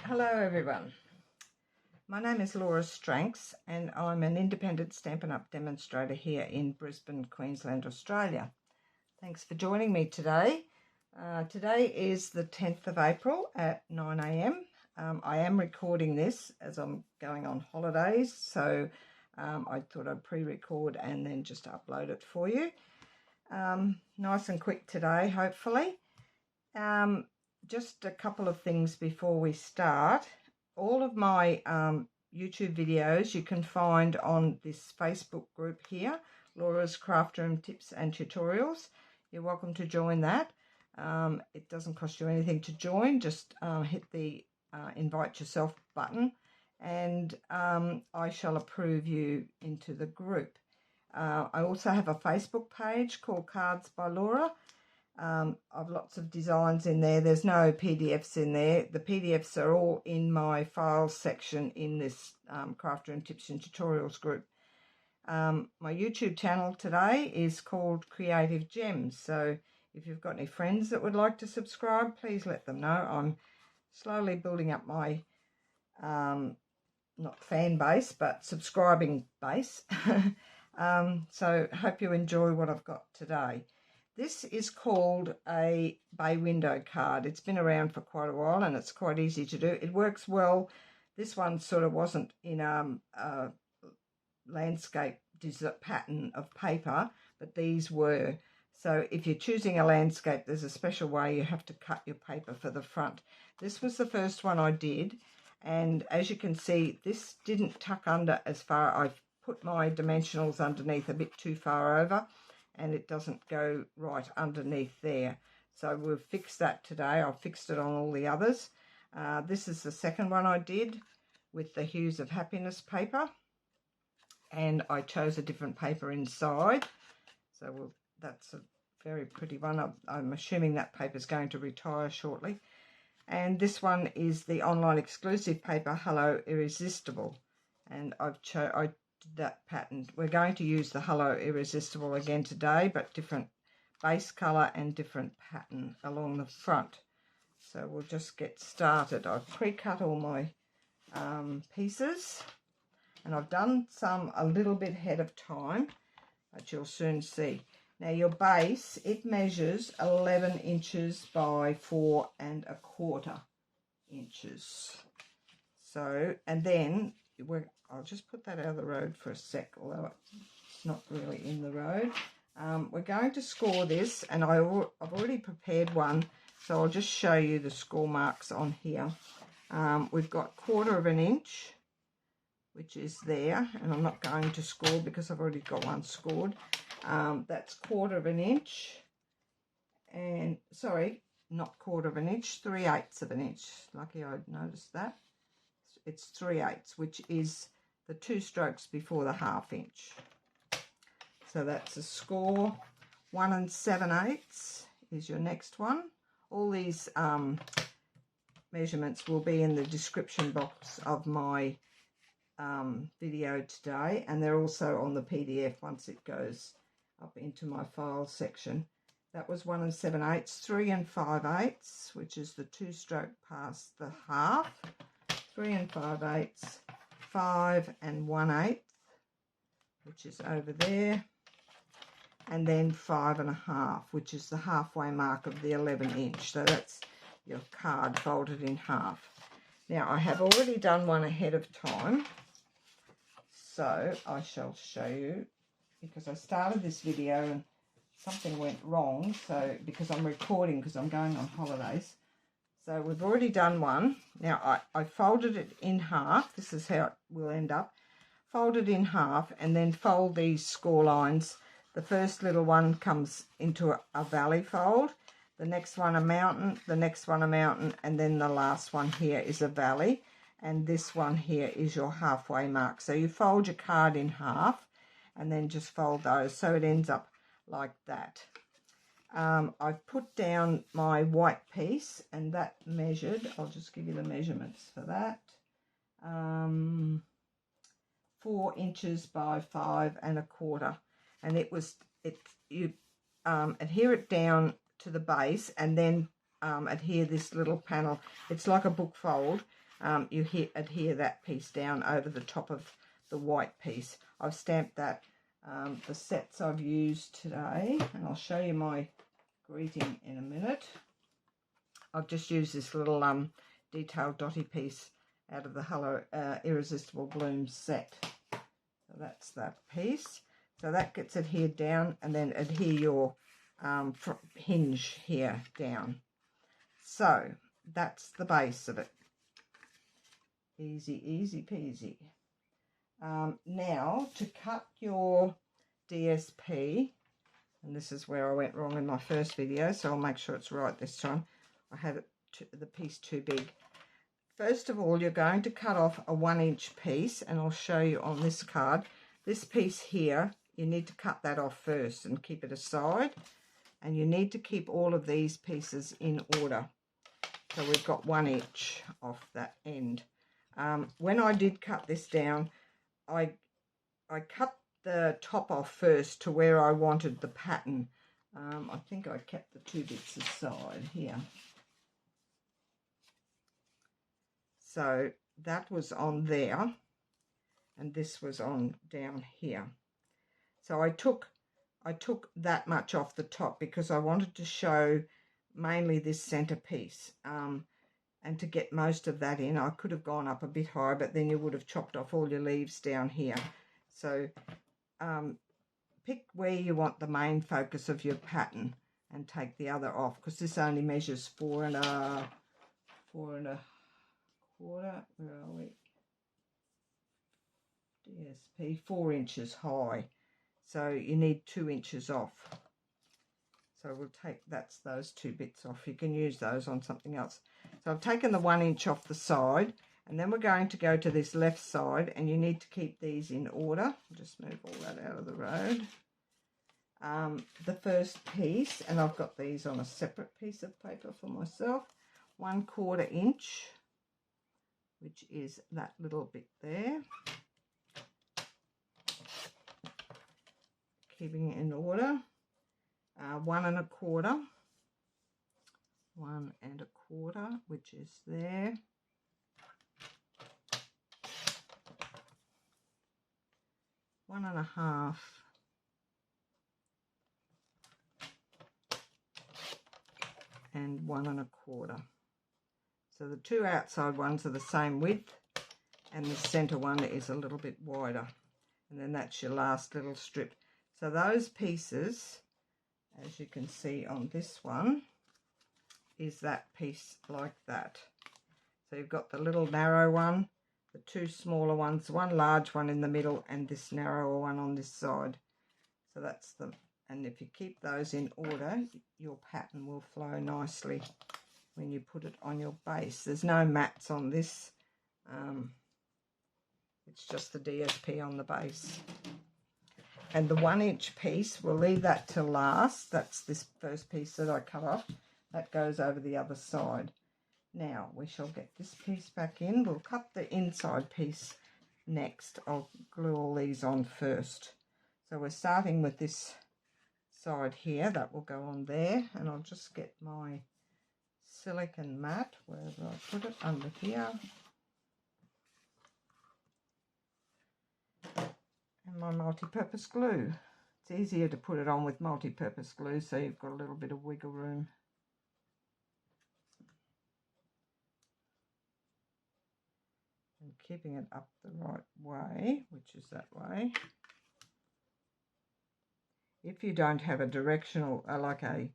Hello everyone, my name is Laura Stranks and I'm an independent Stampin' Up! Demonstrator here in Brisbane, Queensland, Australia. Thanks for joining me today. Today is the 10th of April at 9 a.m. I am recording this as I'm going on holidays, so I thought I'd pre-record and then just upload it for you. Nice and quick today, hopefully. Just a couple of things before we start. All of my YouTube videos you can find on this Facebook group here, Laura's Craft Room Tips and Tutorials. You're welcome to join that. It doesn't cost you anything to join. Just hit the invite yourself button and I shall approve you into the group. I also have a Facebook page called Cards by Laura. I've lots of designs in there. There's no PDFs in there. The PDFs are all in my files section in this Craft Room Tips and Tutorials group. My YouTube channel today is called Creative Gems. So if you've got any friends that would like to subscribe, please let them know. I'm slowly building up my, not fan base, but subscribing base. So hope you enjoy what I've got today. This is called a bay window card. It's been around for quite a while and it's quite easy to do. It works well. This one sort of wasn't in a landscape pattern of paper, but these were. So if you're choosing a landscape, there's a special way you have to cut your paper for the front. This was the first one I did, and as you can see, this didn't tuck under as far. I've put my dimensionals underneath a bit too far over, and it doesn't go right underneath there. So we'll fix that today. I've fixed it on all the others. This is the second one I did with the Hues of Happiness paper, and I chose a different paper inside. So that's a very pretty one. I'm assuming that paper is going to retire shortly. And this one is the online exclusive paper, Hello Irresistible, and I did that pattern. We're going to use the Hello Irresistible again today, but different base colour and different pattern along the front. So we'll just get started. I've pre-cut all my pieces, and I've done some a little bit ahead of time, but you'll soon see. Now your base, it measures 11 inches by 4 1/4 inches. So, and then I'll just put that out of the road for a sec, although it's not really in the road. We're going to score this, and I've already prepared one, so I'll just show you the score marks on here. We've got 1/4 inch, which is there, and I'm not going to score because I've already got one scored. That's 1/4 inch, and sorry, not 1/4 inch, 3/8 inch. Lucky I'd noticed that. It's 3/8, which is the 2 strokes before the 1/2 inch. So that's a score. 1 7/8 is your next one. All these measurements will be in the description box of my video today, and they're also on the PDF once it goes up into my files section. That was 1 7/8, 3 5/8, which is the 2 stroke past the 1/2. 3 5/8, 5 1/8, which is over there, and then 5 1/2, which is the halfway mark of the 11 inch. So that's your card folded in half. Now I have already done one ahead of time, so I shall show you, because I started this video and something went wrong, so because I'm recording because I'm going on holidays. So we've already done one. Now I folded it in half. This is how it will end up. Fold it in half and then fold these score lines. The first little one comes into a valley fold. The next one a mountain. The next one a mountain. And then the last one here is a valley. And this one here is your halfway mark. So you fold your card in half and then just fold those. So it ends up like that. I've put down my white piece, and that measured, I'll just give you the measurements for that, 4 inches by 5 1/4, and you adhere it down to the base and then adhere this little panel. It's like a book fold, you adhere that piece down over the top of the white piece. I've stamped that. The sets I've used today, and I'll show you my greeting in a minute. I've just used this little detailed dotty piece out of the Hello Irresistible Blooms set. So that's that piece. So that gets adhered down, and then adhere your hinge here down. So that's the base of it. Easy, easy peasy. Now to cut your DSP, and this is where I went wrong in my first video, so I'll make sure it's right this time. I had the piece too big. First of all, you're going to cut off a 1-inch piece, and I'll show you on this card. This piece here, you need to cut that off first and keep it aside, and you need to keep all of these pieces in order. So we've got 1 inch off that end. When I did cut this down, I cut the top off first to where I wanted the pattern. I think I kept the 2 bits aside here. So that was on there, and this was on down here. So I took that much off the top because I wanted to show mainly this center piece. And to get most of that in, I could have gone up a bit higher, but then you would have chopped off all your leaves down here. So pick where you want the main focus of your pattern and take the other off, because this only measures 4 1/4. Where are we? DSP 4 inches high. So you need 2 inches off. So we'll take those 2 bits off. You can use those on something else. So I've taken the 1 inch off the side, and then we're going to go to this left side, and you need to keep these in order. I'll just move all that out of the road. The first piece, and I've got these on a separate piece of paper for myself, 1/4 inch, which is that little bit there. Keeping it in order. 1 1/4. 1 1/4, which is there. 1 1/2. And 1 1/4. So the 2 outside ones are the same width, and the center one is a little bit wider. And then that's your last little strip. So those pieces, as you can see on this one, is that piece like that. So you've got the little narrow one, the 2 smaller ones, 1 large one in the middle, and this narrower one on this side. So that's the, and if you keep those in order, your pattern will flow nicely when you put it on your base. There's no mats on this. It's just the DSP on the base. And the 1 inch piece, we'll leave that till last. That's this first piece that I cut off. That goes over the other side. Now we shall get this piece back in. We'll cut the inside piece next. I'll glue all these on first. So we're starting with this side here. That will go on there. And I'll just get my silicone mat, wherever I put it, under here. And my multi-purpose glue. It's easier to put it on with multi-purpose glue, so you've got a little bit of wiggle room. And keeping it up the right way, which is that way. If you don't have a directional, like a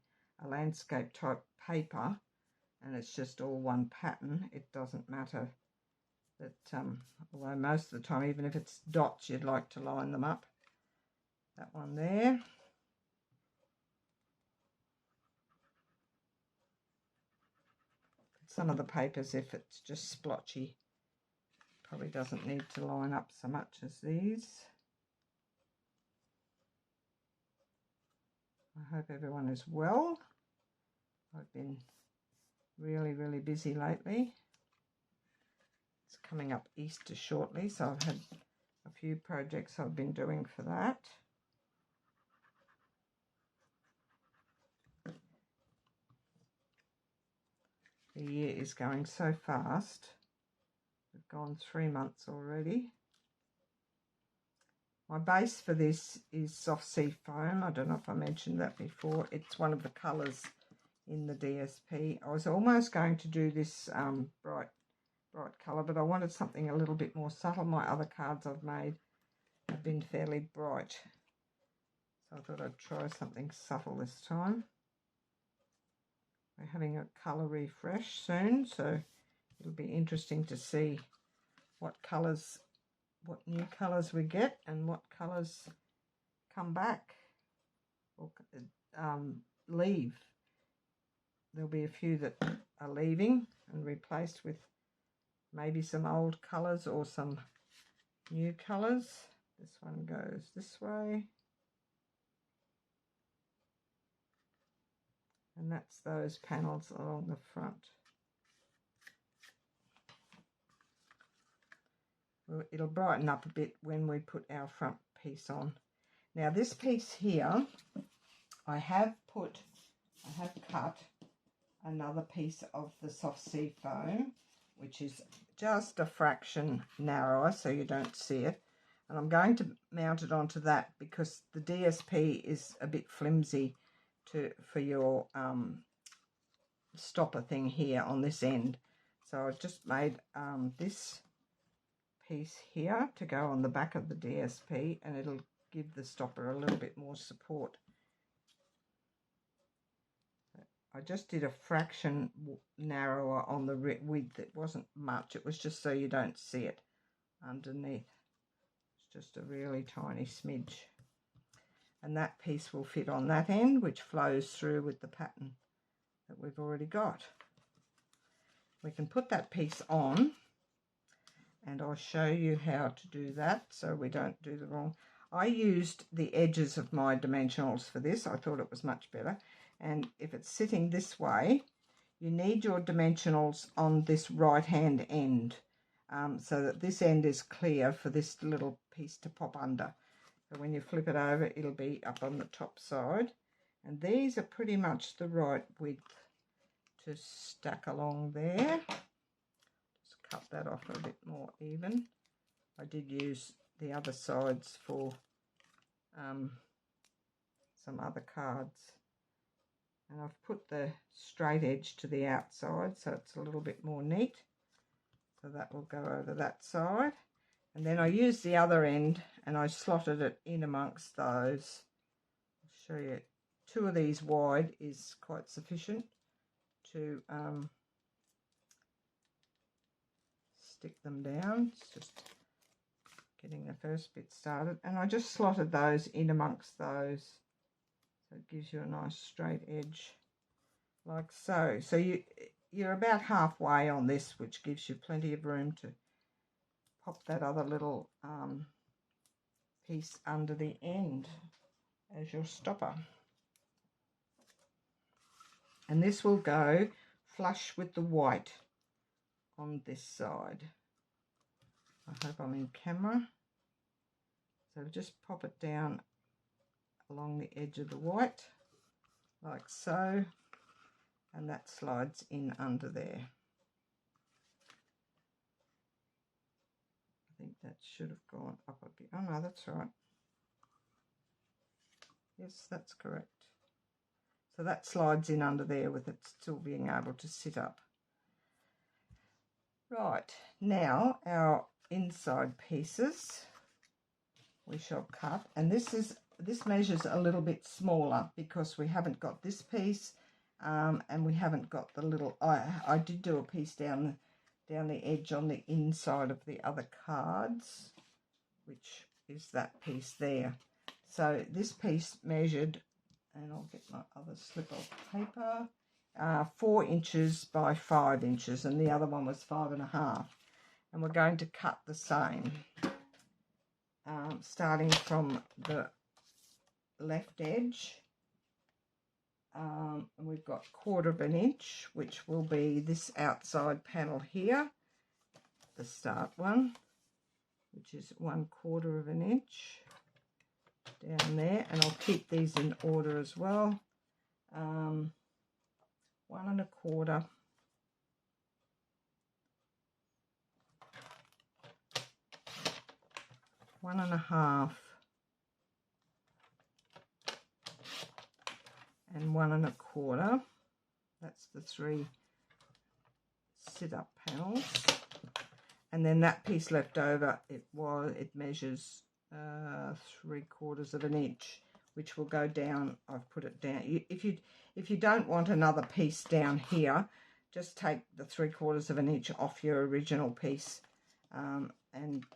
landscape type paper, and it's just all one pattern, it doesn't matter. That, although most of the time, even if it's dots, you'd like to line them up. That one there. Some of the papers, if it's just splotchy, probably doesn't need to line up so much as these. I hope everyone is well. I've been really, really busy lately. It's coming up Easter shortly, so I've had a few projects I've been doing for that. The year is going so fast. gone 3 months already. My base for this is soft sea foam. I don't know if I mentioned that before. It's one of the colours in the DSP. I was almost going to do this bright colour, but I wanted something a little bit more subtle. My other cards I've made have been fairly bright, so I thought I'd try something subtle this time. We're having a colour refresh soon, so it'll be interesting to see what new colours we get and what colours come back or leave. There'll be a few that are leaving and replaced with maybe some old colours or some new colours. This one goes this way. And that's those panels along the front. Well, it'll brighten up a bit when we put our front piece on. Now this piece here, I have cut another piece of the soft sea foam, which is just a fraction narrower so you don't see it. And I'm going to mount it onto that because the DSP is a bit flimsy for your stopper thing here on this end. So I've just made this piece here to go on the back of the DSP, and it'll give the stopper a little bit more support. I just did a fraction narrower on the width. It wasn't much, it was just so you don't see it underneath. It's just a really tiny smidge. And that piece will fit on that end, which flows through with the pattern that we've already got. We can put that piece on, and I'll show you how to do that so we don't do the wrong. I used the edges of my dimensionals for this. I thought it was much better. And if it's sitting this way, you need your dimensionals on this right hand end so that this end is clear for this little piece to pop under. So when you flip it over, it'll be up on the top side. And these are pretty much the right width to stack along there. Just cut that off a bit more even. I did use the other sides for some other cards. And I've put the straight edge to the outside so it's a little bit more neat. So that will go over that side. And then I used the other end and I slotted it in amongst those. I'll show you. 2 of these wide is quite sufficient to stick them down. It's just getting the first bit started. And I just slotted those in amongst those. So it gives you a nice straight edge like so. So you're about halfway on this, which gives you plenty of room to pop that other little piece under the end as your stopper. And this will go flush with the white on this side. I hope I'm in camera. So just pop it down along the edge of the white like so, and that slides in under there. I think that should have gone up a bit. Oh no, that's right. Yes, that's correct. So that slides in under there with it still being able to sit up. Right, now our inside pieces we shall cut, and this measures a little bit smaller because we haven't got this piece and we haven't got the little, I did do a piece down the edge on the inside of the other cards, which is that piece there. So this piece measured, and I'll get my other slip of paper, 4 inches by 5 inches, and the other one was 5.5. And we're going to cut the same, starting from the left edge. And we've got 1/4 inch, which will be this outside panel here, the start one, which is 1/4 inch down there, and I'll keep these in order as well. 1 1/4, 1.5 and 1.25. That's the 3 sit-up panels. And then that piece left over, it measures 3/4 of an inch, which will go down. I've put it down. If you don't want another piece down here, just take the 3/4 of an inch off your original piece, and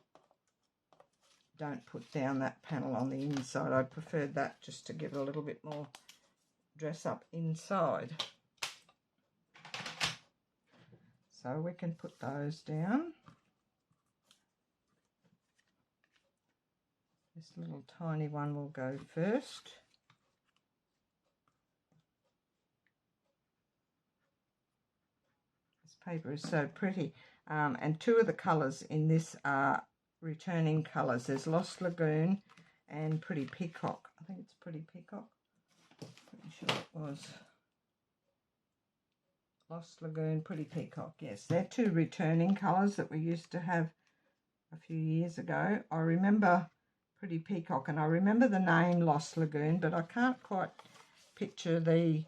don't put down that panel on the inside. I preferred that just to give it a little bit more dress up inside. So we can put those down. This little tiny one will go first. This paper is so pretty. And 2 of the colours in this are returning colours. There's Lost Lagoon and Pretty Peacock. I think it's Pretty Peacock. Pretty sure it was. Lost Lagoon, Pretty Peacock. Yes, they're 2 returning colours that we used to have a few years ago. I remember Pretty Peacock, and I remember the name Lost Lagoon, but I can't quite picture the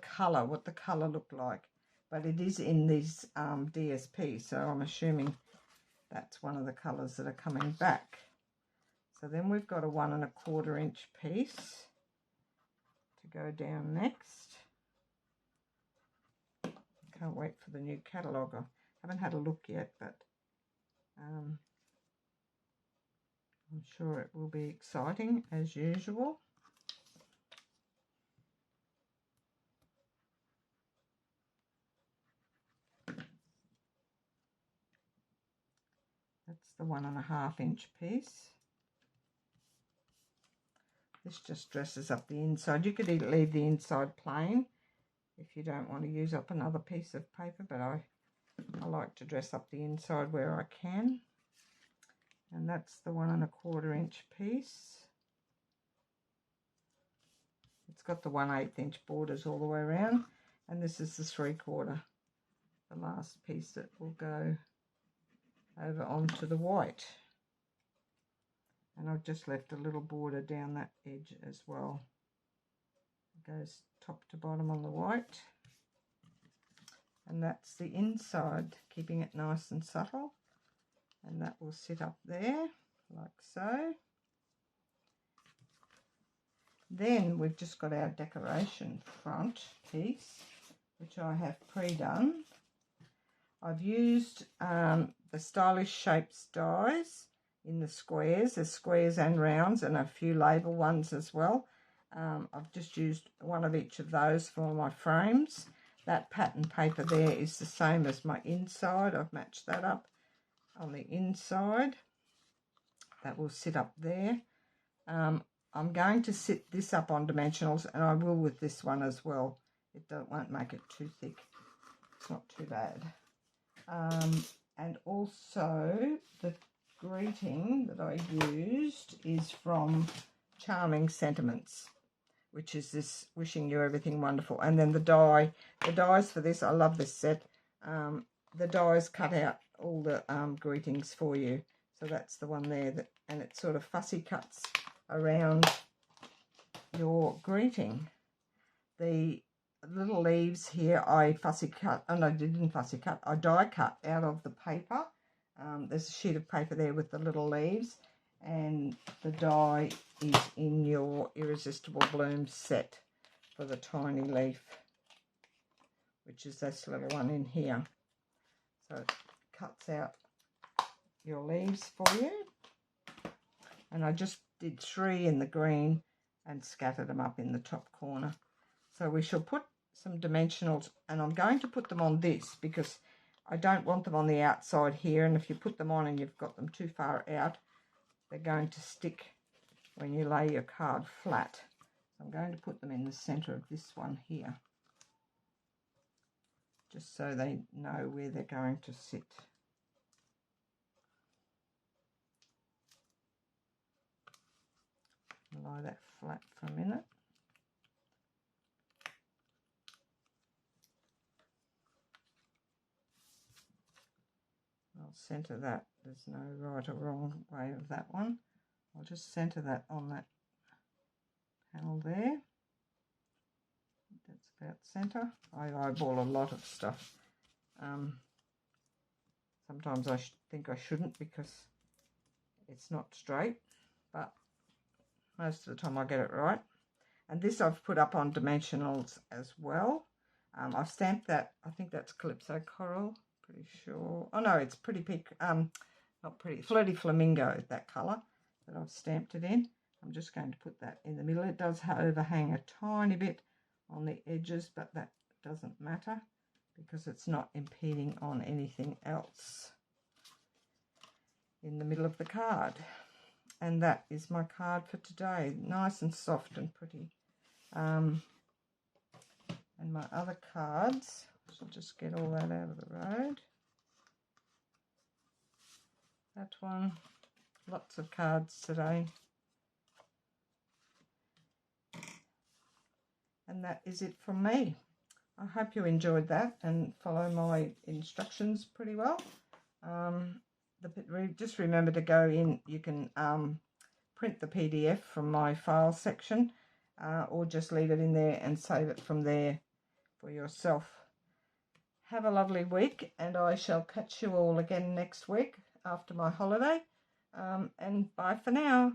colour, what the colour looked like. But it is in these DSP, so I'm assuming that's one of the colours that are coming back. So then we've got a 1.25 inch piece to go down next. Can't wait for the new catalogue. I haven't had a look yet, but I'm sure it will be exciting as usual. That's the 1.5 inch piece. This just dresses up the inside. You could leave the inside plain if you don't want to use up another piece of paper, but I like to dress up the inside where I can. And that's the 1.25 inch piece. It's got the 1/8 inch borders all the way around, and this is the 3/4, the last piece that will go over onto the white. And I've just left a little border down that edge as well. It goes top to bottom on the white. And that's the inside, keeping it nice and subtle. And that will sit up there, like so. Then we've just got our decoration front piece, which I have pre-done. I've used the Stylish Shapes dies in the squares. There's squares and rounds and a few label ones as well. I've just used one of each of those for my frames. That pattern paper there is the same as my inside. I've matched that up on the inside. That will sit up there. I'm going to sit this up on dimensionals, and I will with this one as well. It won't make it too thick. It's not too bad. And also the greeting that I used is from Charming Sentiments, which is this wishing you everything wonderful. And then the dies for this, I love this set. The dies cut out all the greetings for you. So that's the one there, and it sort of fussy cuts around your greeting. The little leaves here I fussy cut, and I didn't fussy cut, I die cut out of the paper. There's a sheet of paper there with the little leaves, and the die is in your Irresistible Blooms set for the tiny leaf, which is this little one in here. So it cuts out your leaves for you. And I just did 3 in the green and scattered them up in the top corner. So we shall put some dimensionals, and I'm going to put them on this because I don't want them on the outside here, and if you put them on and you've got them too far out, they're going to stick when you lay your card flat. So I'm going to put them in the centre of this one here, just so they know where they're going to sit. Lie that flat for a minute. I'll centre that there's no right or wrong way of that one. I'll just centre that on that panel there. That's about centre. I eyeball a lot of stuff. Sometimes I think I shouldn't because it's not straight, but most of the time I get it right. And this I've put up on dimensionals as well. I've stamped that. I think that's Calypso Coral. Pretty sure. Oh no, it's Pretty Pink. Not Pretty. Flirty Flamingo. That colour that I've stamped it in. I'm just going to put that in the middle. It does overhang a tiny bit on the edges, but that doesn't matter because it's not impeding on anything else in the middle of the card. And that is my card for today. Nice and soft and pretty. And my other cards, I'll just get all that out of the road. That one, lots of cards today. And that is it from me. I hope you enjoyed that and follow my instructions pretty well. Just remember to go in, you can print the PDF from my file section or just leave it in there and save it from there for yourself. Have a lovely week, and I shall catch you all again next week after my holiday. And bye for now.